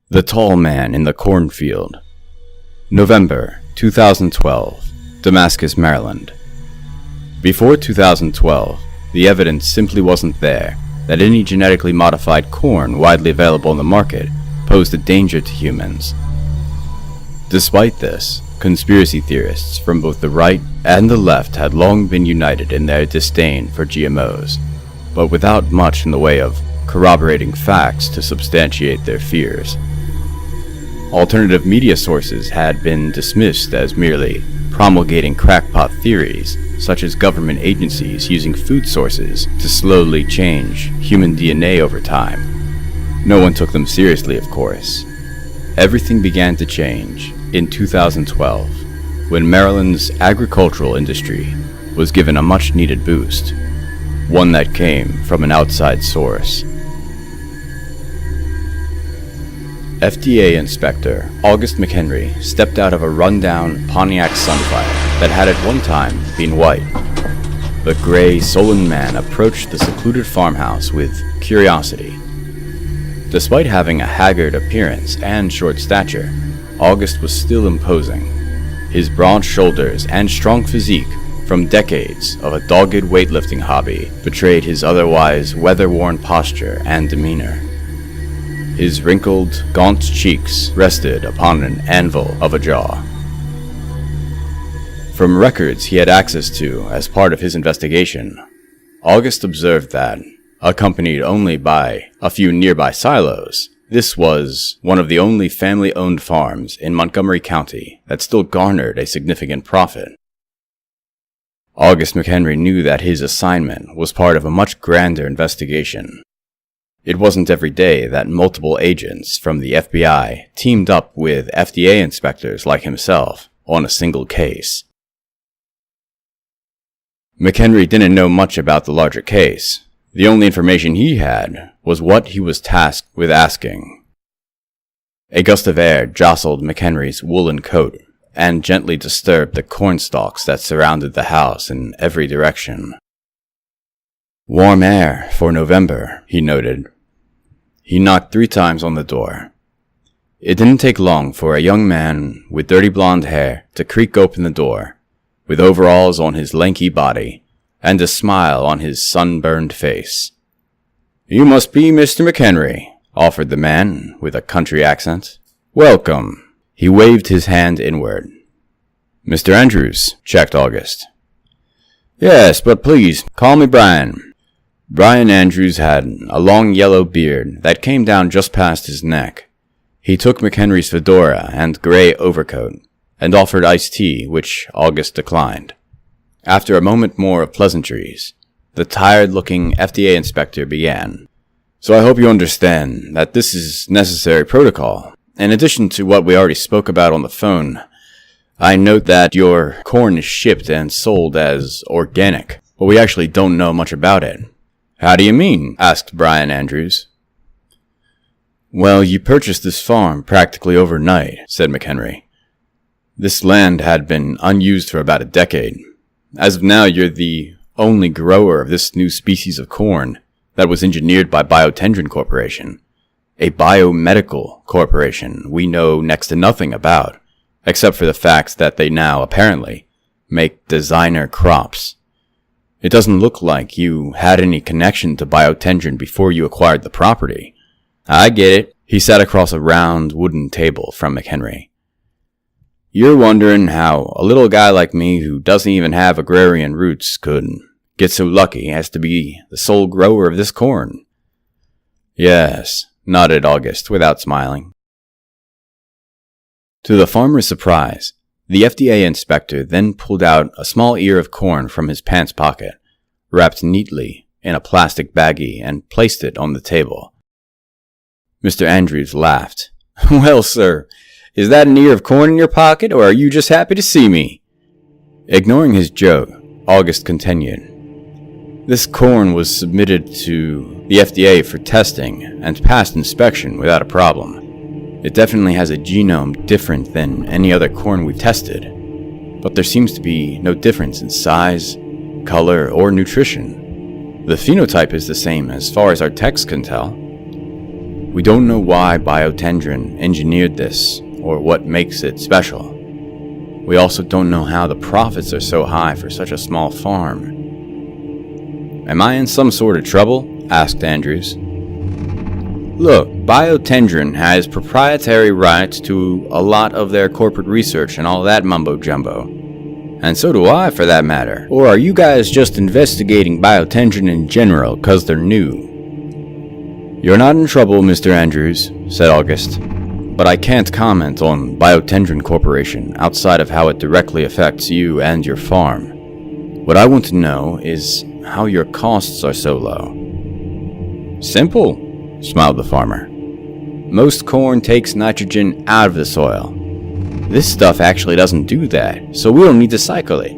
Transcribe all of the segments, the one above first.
The Tall Man in the Cornfield. November 2012, Damascus, Maryland. Before 2012, the evidence simply wasn't there that any genetically modified corn widely available in the market posed a danger to humans. Despite this, conspiracy theorists from both the right and the left had long been united in their disdain for GMOs, but without much in the way of corroborating facts to substantiate their fears. Alternative media sources had been dismissed as merely promulgating crackpot theories, such as government agencies using food sources to slowly change human DNA over time. No one took them seriously, of course. Everything began to change in 2012, when Maryland's agricultural industry was given a much-needed boost, one that came from an outside source. FDA Inspector August McHenry stepped out of a rundown Pontiac Sunfire that had at one time been white. The gray, sullen man approached the secluded farmhouse with curiosity. Despite having a haggard appearance and short stature, August was still imposing. His broad shoulders and strong physique from decades of a dogged weightlifting hobby betrayed his otherwise weather-worn posture and demeanor. His wrinkled, gaunt cheeks rested upon an anvil of a jaw. From records he had access to as part of his investigation, August observed that, accompanied only by a few nearby silos, this was one of the only family-owned farms in Montgomery County that still garnered a significant profit. August McHenry knew that his assignment was part of a much grander investigation. It wasn't every day that multiple agents from the FBI teamed up with FDA inspectors like himself on a single case. McHenry didn't know much about the larger case. The only information he had was what he was tasked with asking. A gust of air jostled McHenry's woolen coat and gently disturbed the corn stalks that surrounded the house in every direction. "Warm air for November," he noted. He knocked 3 times on the door. It didn't take long for a young man with dirty blonde hair to creak open the door, with overalls on his lanky body and a smile on his sunburned face. "You must be Mr. McHenry," offered the man with a country accent. "Welcome." He waved his hand inward. "Mr. Andrews," checked August. "Yes, but please, call me Brian." Brian Andrews had a long yellow beard that came down just past his neck. He took McHenry's fedora and gray overcoat, and offered iced tea, which August declined. After a moment more of pleasantries, the tired-looking FDA inspector began. "So I hope you understand that this is necessary protocol. In addition to what we already spoke about on the phone, I note that your corn is shipped and sold as organic, but we actually don't know much about it." "How do you mean?" asked Brian Andrews. "Well, you purchased this farm practically overnight," said McHenry. "This land had been unused for about a decade. As of now, you're the only grower of this new species of corn that was engineered by Biotendrin Corporation, a biomedical corporation we know next to nothing about, except for the fact that they now, apparently, make designer crops. It doesn't look like you had any connection to Biotendrin before you acquired the property." "I get it." He sat across a round wooden table from McHenry. "You're wondering how a little guy like me who doesn't even have agrarian roots could get so lucky as to be the sole grower of this corn." "Yes," nodded August without smiling. To the farmer's surprise, the FDA inspector then pulled out a small ear of corn from his pants pocket, wrapped neatly in a plastic baggie, and placed it on the table. Mr. Andrews laughed. "Well, sir, is that an ear of corn in your pocket, or are you just happy to see me?" Ignoring his joke, August continued. "This corn was submitted to the FDA for testing and passed inspection without a problem. It definitely has a genome different than any other corn we've tested, but there seems to be no difference in size, color, or nutrition. The phenotype is the same as far as our techs can tell." We don't know why Biotendrin engineered this, or what makes it special. We also don't know how the profits are so high for such a small farm. Am I in some sort of trouble? Asked Andrews. Look, Biotendrin has proprietary rights to a lot of their corporate research and all that mumbo-jumbo. And so do I, for that matter. Or are you guys just investigating Biotendrin in general because they're new? You're not in trouble, Mr. Andrews, said August. But I can't comment on Biotendrin Corporation outside of how it directly affects you and your farm. What I want to know is how your costs are so low. Simple, smiled the farmer. Most corn takes nitrogen out of the soil. This stuff actually doesn't do that, so we don't need to cycle it.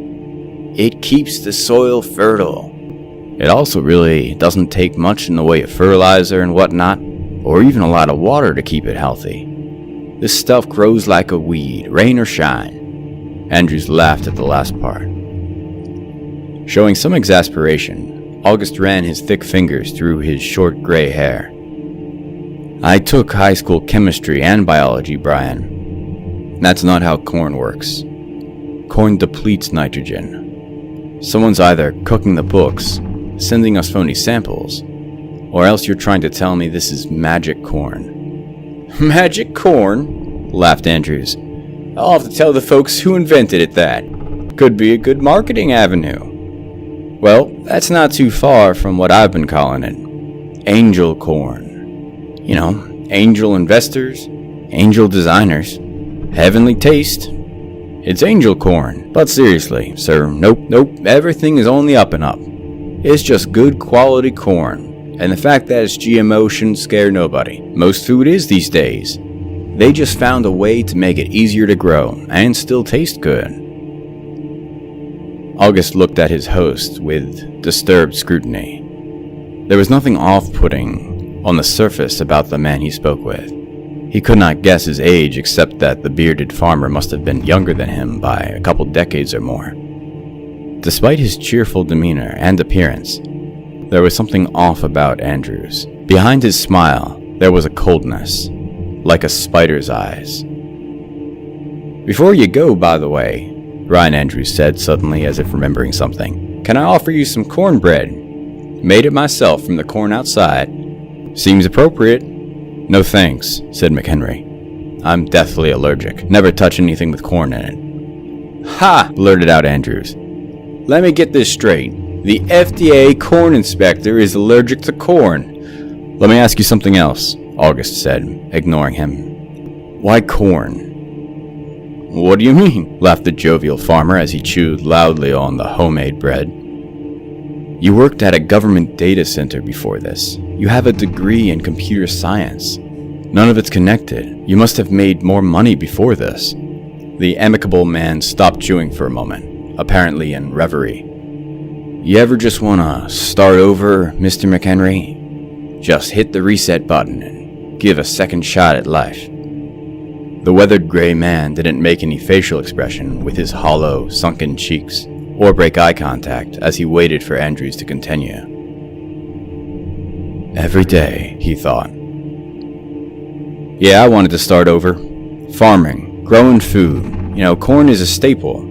It keeps the soil fertile. It also really doesn't take much in the way of fertilizer and whatnot, or even a lot of water to keep it healthy. This stuff grows like a weed, rain or shine. Andrews laughed at the last part. Showing some exasperation, August ran his thick fingers through his short gray hair. I took high school chemistry and biology, Brian. That's not how corn works. Corn depletes nitrogen. Someone's either cooking the books, sending us phony samples, or else you're trying to tell me this is magic corn. Magic corn? Laughed Andrews. I'll have to tell the folks who invented it that. Could be a good marketing avenue. Well, that's not too far from what I've been calling it. Angel corn. You know, angel investors, angel designers, heavenly taste. It's angel corn. But seriously, sir, nope, everything is on the up and up. It's just good quality corn. And the fact that it's GMO shouldn't scare nobody. Most food is these days. They just found a way to make it easier to grow and still taste good. August looked at his host with disturbed scrutiny. There was nothing off-putting on the surface about the man he spoke with. He could not guess his age except that the bearded farmer must have been younger than him by a couple decades or more. Despite his cheerful demeanor and appearance, there was something off about Andrews. Behind his smile, there was a coldness, like a spider's eyes. Before you go, by the way, Ryan Andrews said suddenly as if remembering something, can I offer you some cornbread? Made it myself from the corn outside. Seems appropriate. No thanks, said McHenry. I'm deathly allergic. Never touch anything with corn in it. Ha! Blurted out Andrews. Let me get this straight. The FDA corn inspector is allergic to corn. Let me ask you something else, August said, ignoring him. Why corn? What do you mean? Laughed the jovial farmer as he chewed loudly on the homemade bread. You worked at a government data center before this. You have a degree in computer science. None of it's connected. You must have made more money before this. The amicable man stopped chewing for a moment, apparently in reverie. You ever just want to start over, Mr. McHenry? Just hit the reset button and give a second shot at life. The weathered gray man didn't make any facial expression with his hollow, sunken cheeks, or break eye contact as he waited for Andrews to continue. Every day, he thought. Yeah, I wanted to start over. Farming, growing food. You know, corn is a staple.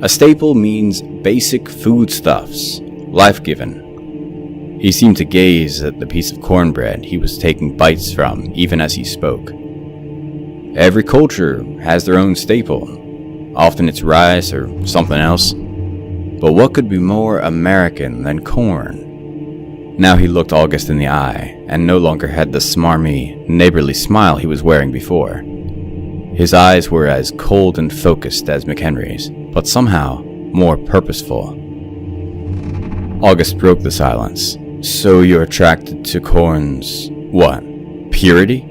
A staple means basic foodstuffs, life-given. He seemed to gaze at the piece of cornbread he was taking bites from, even as he spoke. Every culture has their own staple. Often it's rice or something else. But what could be more American than corn? Now he looked August in the eye, and no longer had the smarmy, neighborly smile he was wearing before. His eyes were as cold and focused as McHenry's, but somehow more purposeful. August broke the silence. So you're attracted to corn's what? Purity?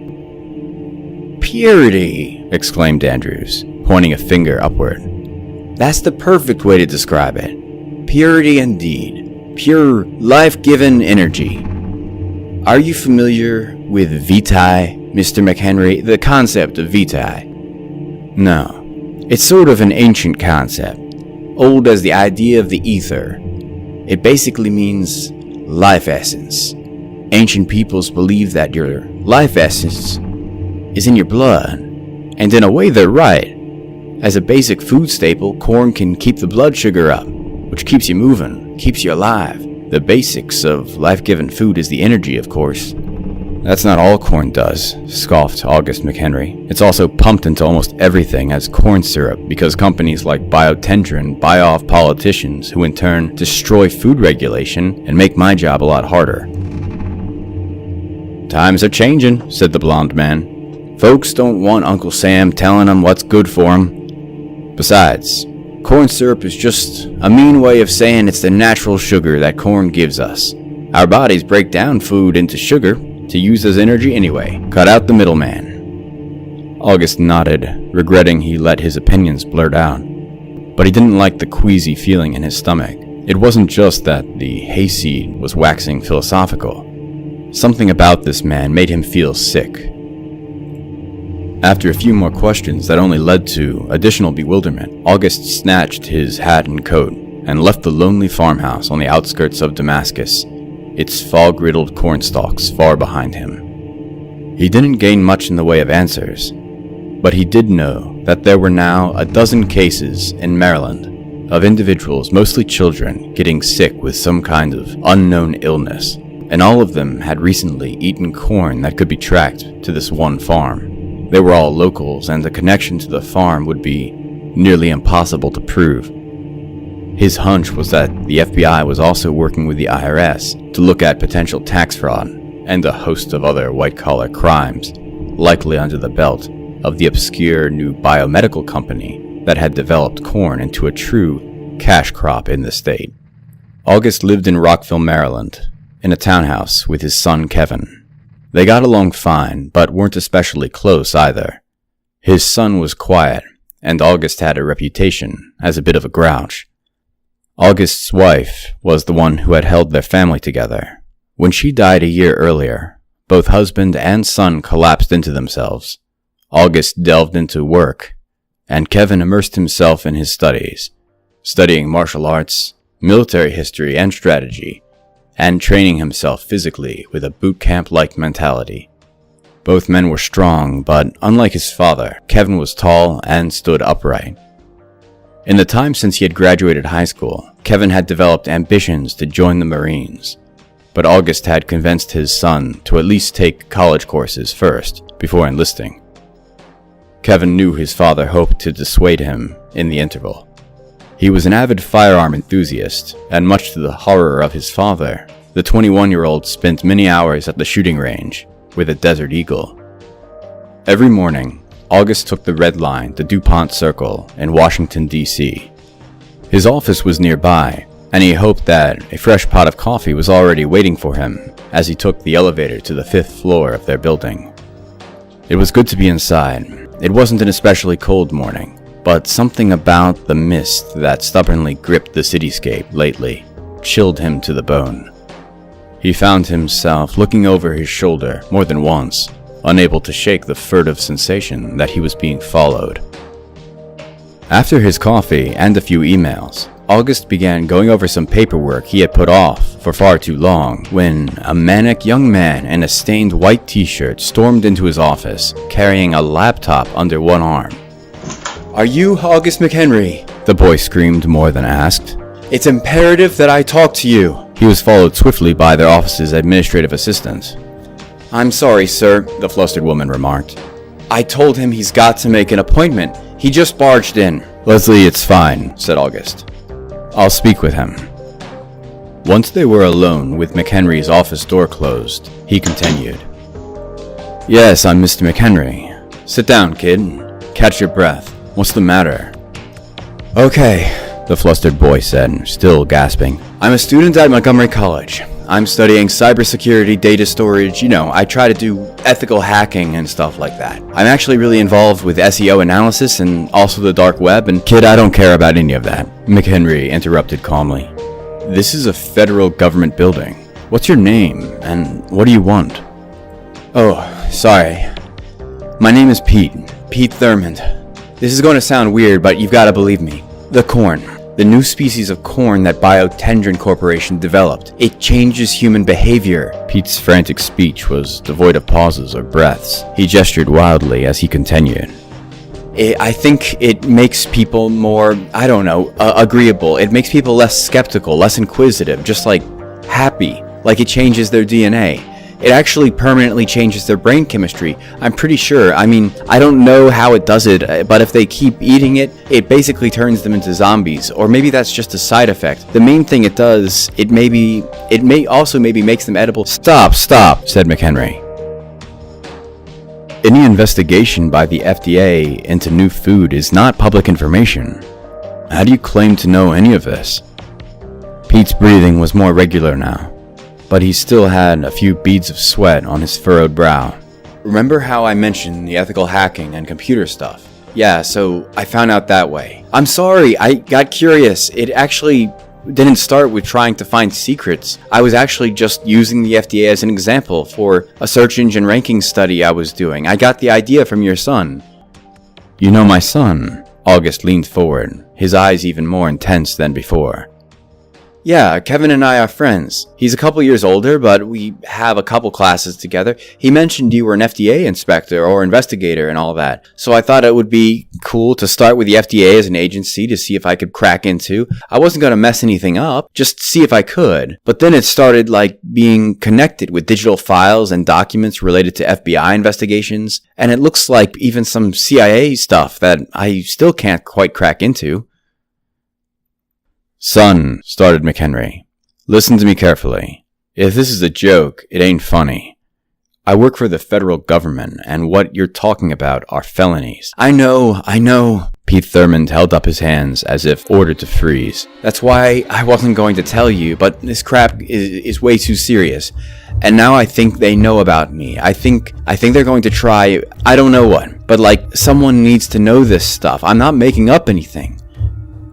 Purity! Exclaimed Andrews, pointing a finger upward. That's the perfect way to describe it. Purity indeed. Pure, life-given energy. Are you familiar with vitae, Mr. McHenry? The concept of vitae? No. It's sort of an ancient concept, old as the idea of the ether. It basically means life essence. Ancient peoples believe that your life essence is in your blood, and in a way they're right. As a basic food staple, corn can keep the blood sugar up, which keeps you moving, keeps you alive. The basics of life-giving food is the energy, of course. That's not all corn does, scoffed August McHenry. It's also pumped into almost everything as corn syrup because companies like Biotendrin buy off politicians who in turn destroy food regulation and make my job a lot harder. Times are changing, said the blonde man. Folks don't want Uncle Sam telling them what's good for them. Besides, corn syrup is just a mean way of saying it's the natural sugar that corn gives us. Our bodies break down food into sugar to use as energy anyway. Cut out the middleman. August nodded, regretting he let his opinions blurt out. But he didn't like the queasy feeling in his stomach. It wasn't just that the hayseed was waxing philosophical. Something about this man made him feel sick. After a few more questions that only led to additional bewilderment, August snatched his hat and coat and left the lonely farmhouse on the outskirts of Damascus, its fog-riddled cornstalks far behind him. He didn't gain much in the way of answers, but he did know that there were now a dozen cases in Maryland of individuals, mostly children, getting sick with some kind of unknown illness, and all of them had recently eaten corn that could be tracked to this one farm. They were all locals, and the connection to the farm would be nearly impossible to prove. His hunch was that the FBI was also working with the IRS to look at potential tax fraud and a host of other white-collar crimes, likely under the belt of the obscure new biomedical company that had developed corn into a true cash crop in the state. August lived in Rockville, Maryland, in a townhouse with his son Kevin. They got along fine, but weren't especially close either. His son was quiet, and August had a reputation as a bit of a grouch. August's wife was the one who had held their family together. When she died a year earlier, both husband and son collapsed into themselves. August delved into work, and Kevin immersed himself in his studies, studying martial arts, military history and strategy, and training himself physically with a boot camp-like mentality. Both men were strong, but unlike his father, Kevin was tall and stood upright. In the time since he had graduated high school, Kevin had developed ambitions to join the Marines, but August had convinced his son to at least take college courses first, before enlisting. Kevin knew his father hoped to dissuade him in the interval. He was an avid firearm enthusiast, and much to the horror of his father, the 21-year-old spent many hours at the shooting range with a Desert Eagle. Every morning, August took the Red Line to DuPont Circle in Washington, D.C. His office was nearby, and he hoped that a fresh pot of coffee was already waiting for him as he took the elevator to the 5th floor of their building. It was good to be inside. It wasn't an especially cold morning, but something about the mist that stubbornly gripped the cityscape lately chilled him to the bone. He found himself looking over his shoulder more than once, unable to shake the furtive sensation that he was being followed. After his coffee and a few emails, August began going over some paperwork he had put off for far too long when a manic young man in a stained white t-shirt stormed into his office, carrying a laptop under one arm. "Are you August McHenry?" the boy screamed more than asked. "It's imperative that I talk to you." He was followed swiftly by their office's administrative assistant. "I'm sorry, sir," the flustered woman remarked. "I told him he's got to make an appointment. He just barged in." "Leslie, it's fine," said August. "I'll speak with him." Once they were alone with McHenry's office door closed, he continued. "Yes, I'm Mr. McHenry. Sit down, kid. Catch your breath. What's the matter?" "Okay," the flustered boy said, still gasping. "I'm a student at Montgomery College. I'm studying cybersecurity, data storage, I try to do ethical hacking and stuff like that. I'm actually really involved with SEO analysis and also the dark web, and kid, I don't care about any of that," McHenry interrupted calmly. "This is a federal government building. What's your name, and what do you want?" "Oh, sorry. My name is Pete Thurmond. This is going to sound weird, but you've got to believe me. The corn. The new species of corn that Biotendron Corporation developed. It changes human behavior. Pete's frantic speech was devoid of pauses or breaths. He gestured wildly as he continued. I think it makes people more, agreeable. It makes people less skeptical, less inquisitive, just like happy, like it changes their DNA. It actually permanently changes their brain chemistry, I'm pretty sure. I mean, I don't know how it does it, but if they keep eating it, it basically turns them into zombies, or maybe that's just a side effect. The main thing it does, it may also makes them edible. Stop, said McHenry. Any investigation by the FDA into new food is not public information. How do you claim to know any of this? Pete's breathing was more regular now, but he still had a few beads of sweat on his furrowed brow. Remember how I mentioned the ethical hacking and computer stuff? Yeah, so I found out that way. I'm sorry, I got curious. It actually didn't start with trying to find secrets. I was actually just using the FDA as an example for a search engine ranking study I was doing. I got the idea from your son. You know my son? August leaned forward, his eyes even more intense than before. Yeah, Kevin and I are friends. He's a couple years older, but we have a couple classes together. He mentioned you were an FDA inspector or investigator and all that. So I thought it would be cool to start with the FDA as an agency to see if I could crack into. I wasn't going to mess anything up, just see if I could. But then it started like being connected with digital files and documents related to FBI investigations. And it looks like even some CIA stuff that I still can't quite crack into. Son, started McHenry, listen to me carefully. If this is a joke, it ain't funny. I work for the federal government, and what you're talking about are felonies. I know. Pete Thurmond held up his hands as if ordered to freeze. That's why I wasn't going to tell you, but this crap is way too serious. And now I think they know about me. I think they're going to try, I don't know what, but like someone needs to know this stuff. I'm not making up anything.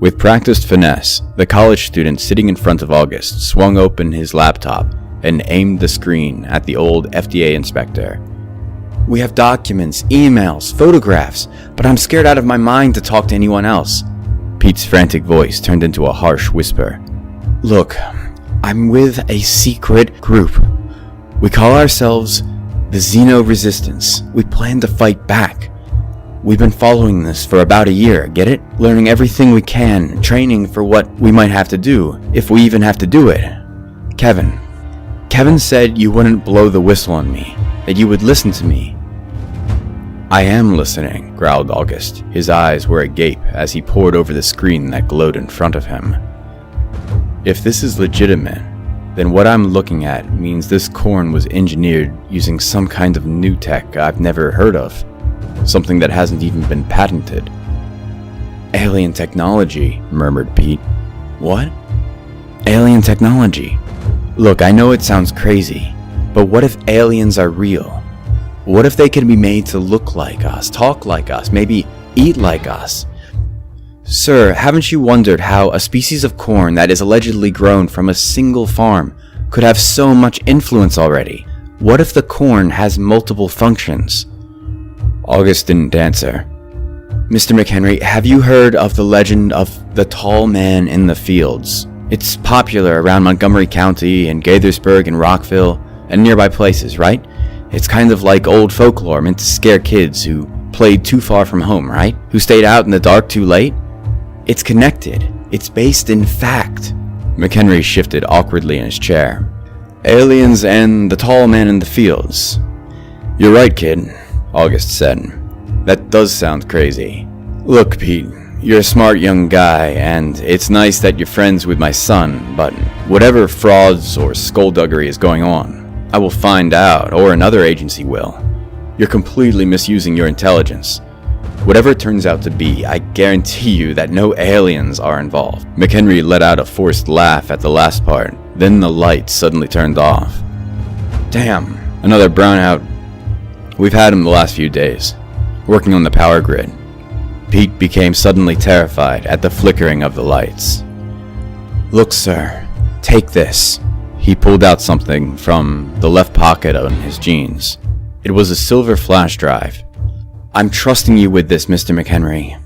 With practiced finesse, the college student sitting in front of August swung open his laptop and aimed the screen at the old FDA inspector. We have documents, emails, photographs, but I'm scared out of my mind to talk to anyone else. Pete's frantic voice turned into a harsh whisper. Look, I'm with a secret group. We call ourselves the Xeno Resistance. We plan to fight back. We've been following this for about a year, get it? Learning everything we can, training for what we might have to do, if we even have to do it. Kevin said you wouldn't blow the whistle on me, that you would listen to me. I am listening, growled August. His eyes were agape as he pored over the screen that glowed in front of him. If this is legitimate, then what I'm looking at means this corn was engineered using some kind of new tech I've never heard of. Something that hasn't even been patented. Alien technology, murmured Pete. What? Alien technology. Look, I know it sounds crazy, but what if aliens are real? What if they can be made to look like us, talk like us, maybe eat like us? Sir, haven't you wondered how a species of corn that is allegedly grown from a single farm could have so much influence already? What if the corn has multiple functions? August didn't answer. Mr. McHenry, have you heard of the legend of the tall man in the fields? It's popular around Montgomery County and Gaithersburg and Rockville and nearby places, right? It's kind of like old folklore meant to scare kids who played too far from home, right? Who stayed out in the dark too late? It's connected. It's based in fact. McHenry shifted awkwardly in his chair. Aliens and the tall man in the fields. You're right, kid, August said. That does sound crazy. Look, Pete, you're a smart young guy, and it's nice that you're friends with my son, but whatever frauds or skullduggery is going on, I will find out, or another agency will. You're completely misusing your intelligence. Whatever it turns out to be, I guarantee you that no aliens are involved. McHenry let out a forced laugh at the last part, then the lights suddenly turned off. Damn, another brownout. We've had him the last few days, working on the power grid. Pete became suddenly terrified at the flickering of the lights. Look, sir, take this. He pulled out something from the left pocket on his jeans. It was a silver flash drive. I'm trusting you with this, Mr. McHenry.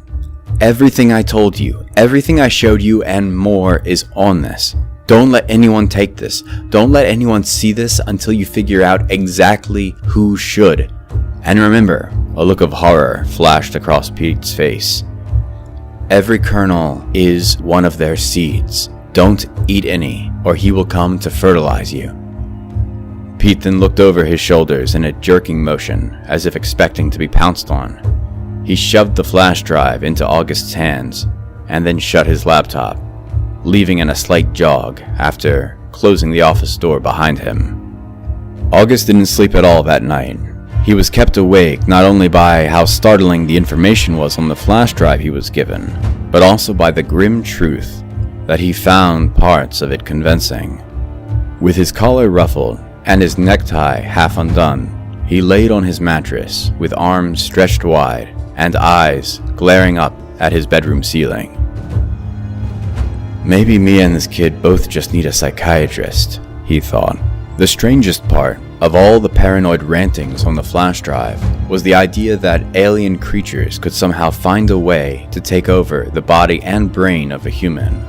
Everything I told you, everything I showed you, and more is on this. Don't let anyone take this. Don't let anyone see this until you figure out exactly who should. And remember, a look of horror flashed across Pete's face. Every kernel is one of their seeds. Don't eat any, or he will come to fertilize you. Pete then looked over his shoulders in a jerking motion, as if expecting to be pounced on. He shoved the flash drive into August's hands, and then shut his laptop, leaving in a slight jog after closing the office door behind him. August didn't sleep at all that night. He was kept awake not only by how startling the information was on the flash drive he was given, but also by the grim truth that he found parts of it convincing. With his collar ruffled and his necktie half undone, he laid on his mattress with arms stretched wide and eyes glaring up at his bedroom ceiling. Maybe me and this kid both just need a psychiatrist, he thought. The strangest part of all the paranoid rantings on the flash drive was the idea that alien creatures could somehow find a way to take over the body and brain of a human.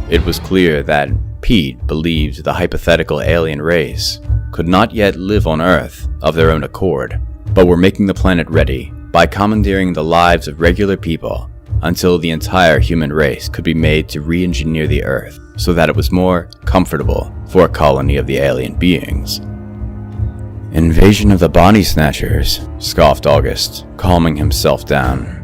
It was clear that Pete believed the hypothetical alien race could not yet live on Earth of their own accord, but were making the planet ready by commandeering the lives of regular people until the entire human race could be made to re-engineer the Earth so that it was more comfortable for a colony of the alien beings. Invasion of the Body Snatchers, scoffed August, calming himself down.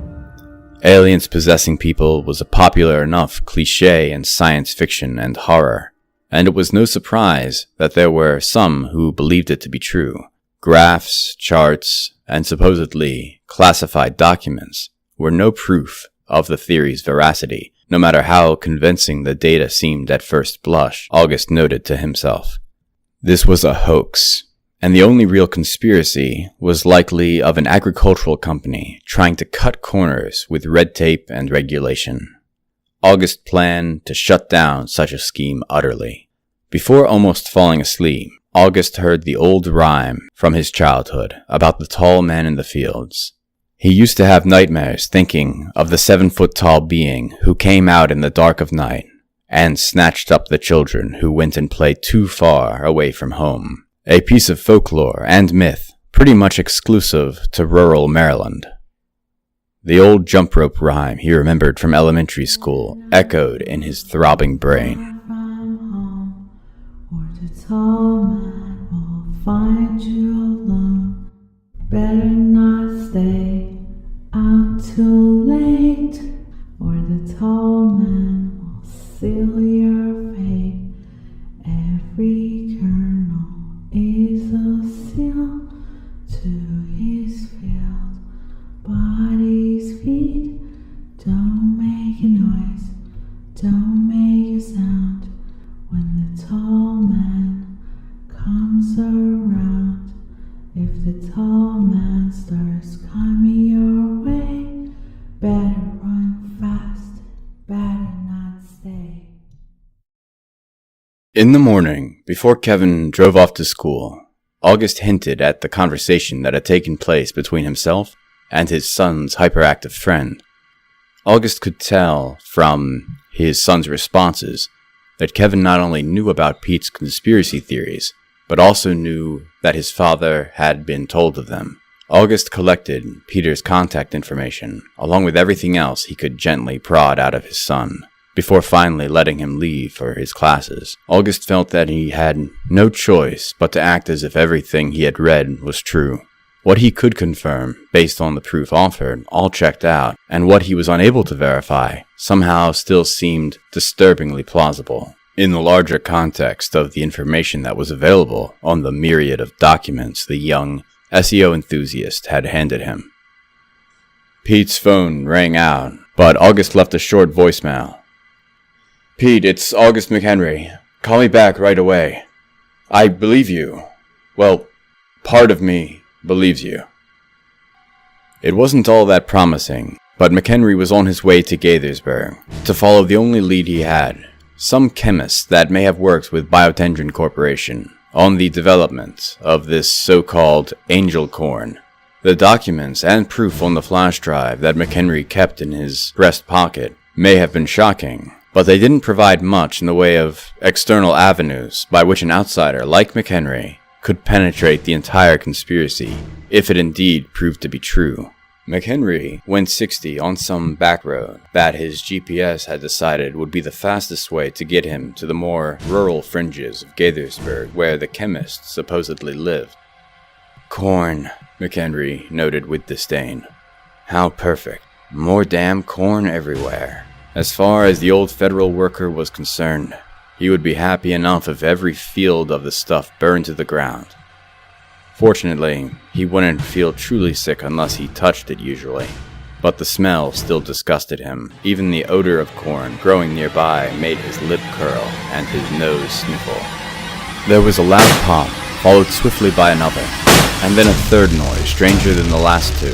Aliens possessing people was a popular enough cliché in science fiction and horror, and it was no surprise that there were some who believed it to be true. Graphs, charts, and supposedly classified documents were no proof of the theory's veracity, no matter how convincing the data seemed at first blush, August noted to himself. This was a hoax, and the only real conspiracy was likely of an agricultural company trying to cut corners with red tape and regulation. August planned to shut down such a scheme utterly. Before almost falling asleep, August heard the old rhyme from his childhood about the tall man in the fields. He used to have nightmares thinking of the 7-foot-tall being who came out in the dark of night and snatched up the children who went and played too far away from home. A piece of folklore and myth pretty much exclusive to rural Maryland. The old jump rope rhyme he remembered from elementary school echoed in his throbbing brain. Tall man will find you alone. Better not stay out too late, or the tall man will seal your fate. Every kernel is a seal to his field. Body's feet, don't make a noise, don't make a sound. When the tall man comes around, if the tall man starts coming your way, better run fast, better not stay. In the morning, before Kevin drove off to school, August hinted at the conversation that had taken place between himself and his son's hyperactive friend. August could tell from his son's responses that Kevin not only knew about Pete's conspiracy theories, but also knew that his father had been told of them. August collected Peter's contact information, along with everything else he could gently prod out of his son, before finally letting him leave for his classes. August felt that he had no choice but to act as if everything he had read was true. What he could confirm, based on the proof offered, all checked out, and what he was unable to verify somehow still seemed disturbingly plausible, in the larger context of the information that was available on the myriad of documents the young SEO enthusiast had handed him. Pete's phone rang out, but August left a short voicemail. "Pete, it's August McHenry. Call me back right away. I believe you. Well, part of me believes you." It wasn't all that promising, but McHenry was on his way to Gaithersburg to follow the only lead he had, some chemist that may have worked with Biotendrin Corporation on the development of this so-called angel corn The documents and proof on the flash drive that McHenry kept in his breast pocket may have been shocking, but they didn't provide much in the way of external avenues by which an outsider like McHenry could penetrate the entire conspiracy, if it indeed proved to be true. McHenry went 60 on some back road that his GPS had decided would be the fastest way to get him to the more rural fringes of Gaithersburg where the chemist supposedly lived. Corn, McHenry noted with disdain. How perfect. More damn corn everywhere. As far as the old federal worker was concerned, he would be happy enough if every field of the stuff burned to the ground. Fortunately, he wouldn't feel truly sick unless he touched it usually, but the smell still disgusted him. Even the odor of corn growing nearby made his lip curl and his nose sniffle. There was a loud pop, followed swiftly by another, and then a third noise stranger than the last two.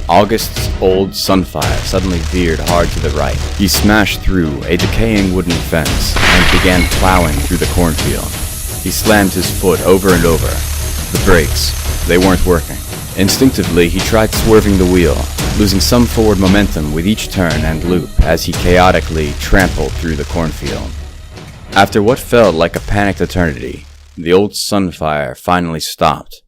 August's old Sunfire suddenly veered hard to the right. He smashed through a decaying wooden fence and began plowing through the cornfield. He slammed his foot over and over. The brakes, they weren't working. Instinctively, he tried swerving the wheel, losing some forward momentum with each turn and loop as he chaotically trampled through the cornfield. After what felt like a panicked eternity, the old Sunfire finally stopped.